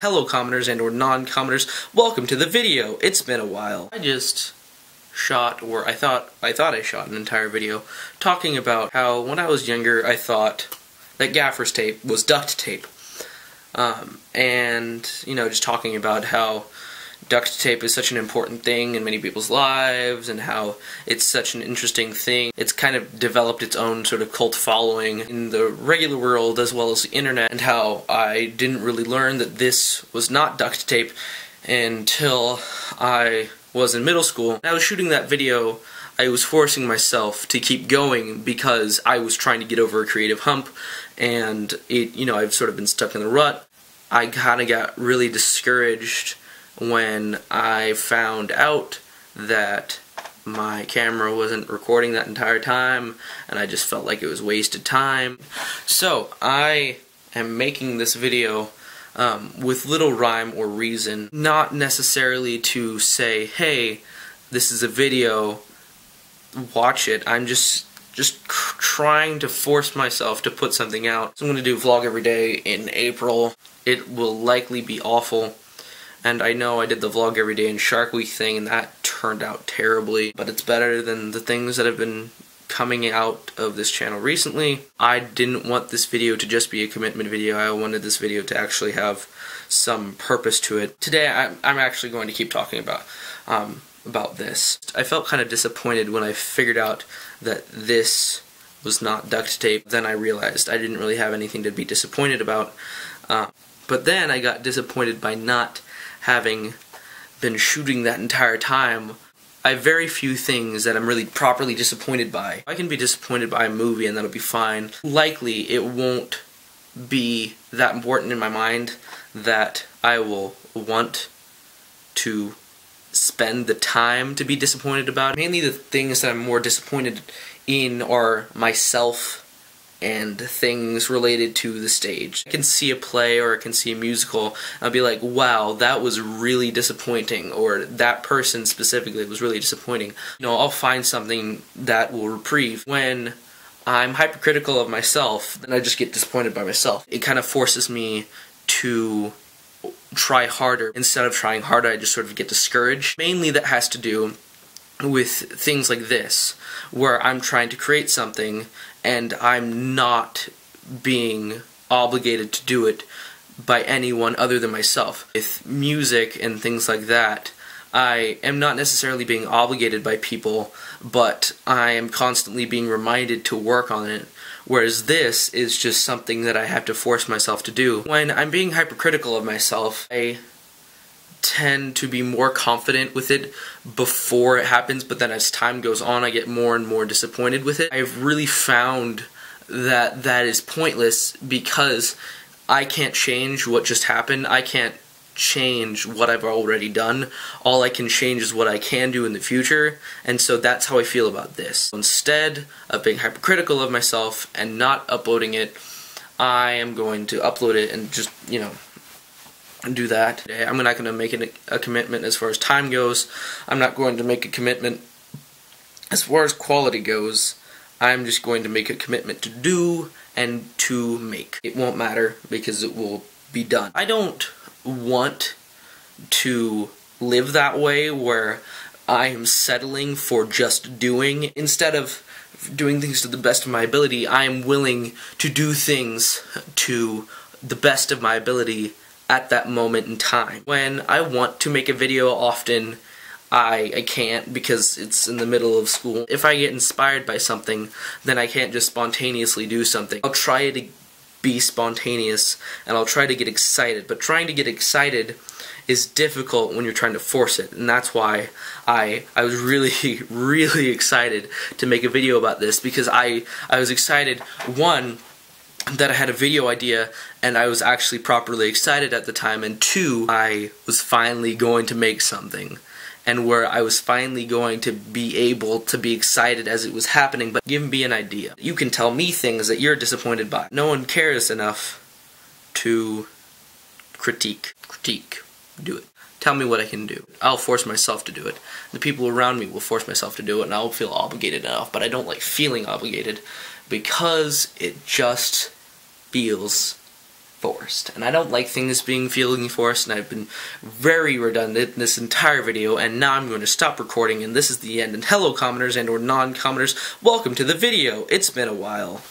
Hello commenters and or non-commenters, welcome to the video. It's been a while. I just shot, or I thought I shot an entire video talking about how when I was younger I thought that gaffer's tape was duct tape. And, you know, just talking about how duct tape is such an important thing in many people's lives and how it's such an interesting thing. It's kind of developed its own sort of cult following in the regular world as well as the internet, and how I didn't really learn that this was not duct tape until I was in middle school. When I was shooting that video, I was forcing myself to keep going because I was trying to get over a creative hump, and I've sort of been stuck in the rut. I kind of got really discouraged when I found out that my camera wasn't recording that entire time, and I just felt like it was wasted time. So I am making this video with little rhyme or reason, not necessarily to say, hey, this is a video, watch it. I'm just trying to force myself to put something out. So I'm going to do a vlog every day in April. It will likely be awful. And I know I did the vlog every day in Shark Week thing, and that turned out terribly, but it's better than the things that have been coming out of this channel recently. I didn't want this video to just be a commitment video. I wanted this video to actually have some purpose to it. Today I'm actually going to keep talking about this. I felt kind of disappointed when I figured out that this was not duct tape. Then I realized I didn't really have anything to be disappointed about. But then I got disappointed by not having been shooting that entire time. I have very few things that I'm really properly disappointed by. I can be disappointed by a movie and that'll be fine. Likely it won't be that important in my mind that I will want to spend the time to be disappointed about. Mainly the things that I'm more disappointed in are myself and things related to the stage. I can see a play or I can see a musical and I'll be like, wow, that was really disappointing, or that person specifically was really disappointing. I'll find something that will reprieve. When I'm hypercritical of myself, then I just get disappointed by myself. It kind of forces me to try harder. Instead of trying harder, I just sort of get discouraged. Mainly that has to do with things like this, where I'm trying to create something and I'm not being obligated to do it by anyone other than myself. With music and things like that, I am not necessarily being obligated by people, but I am constantly being reminded to work on it, whereas this is just something that I have to force myself to do. When I'm being hypercritical of myself, I tend to be more confident with it before it happens, but then as time goes on I get more and more disappointed with it. I've really found that that is pointless because I can't change what just happened. I can't change what I've already done. All I can change is what I can do in the future, and so that's how I feel about this. Instead of being hypercritical of myself and not uploading it, I am going to upload it and just, do that. I'm not going to make a commitment as far as time goes. I'm not going to make a commitment as far as quality goes. I'm just going to make a commitment to do and to make. It won't matter because it will be done. I don't want to live that way where I am settling for just doing. Instead of doing things to the best of my ability, I am willing to do things to the best of my ability at that moment in time. When I want to make a video, often I can't because it's in the middle of school. If I get inspired by something, then I can't just spontaneously do something. I'll try to be spontaneous and I'll try to get excited, but trying to get excited is difficult when you're trying to force it, and that's why I was really excited to make a video about this, because I was excited, one, that I had a video idea and I was actually properly excited at the time, and two, I was finally going to make something, and where I was finally going to be able to be excited as it was happening. But give me an idea. You can tell me things that you're disappointed by. No one cares enough to critique. Do it. Tell me what I can do. I'll force myself to do it. The people around me will force myself to do it, and I'll feel obligated enough, but I don't like feeling obligated because it just feels forced. And I don't like things feeling forced, and I've been very redundant in this entire video, and now I'm going to stop recording, and this is the end. And hello commenters and or non-commenters, welcome to the video. It's been a while.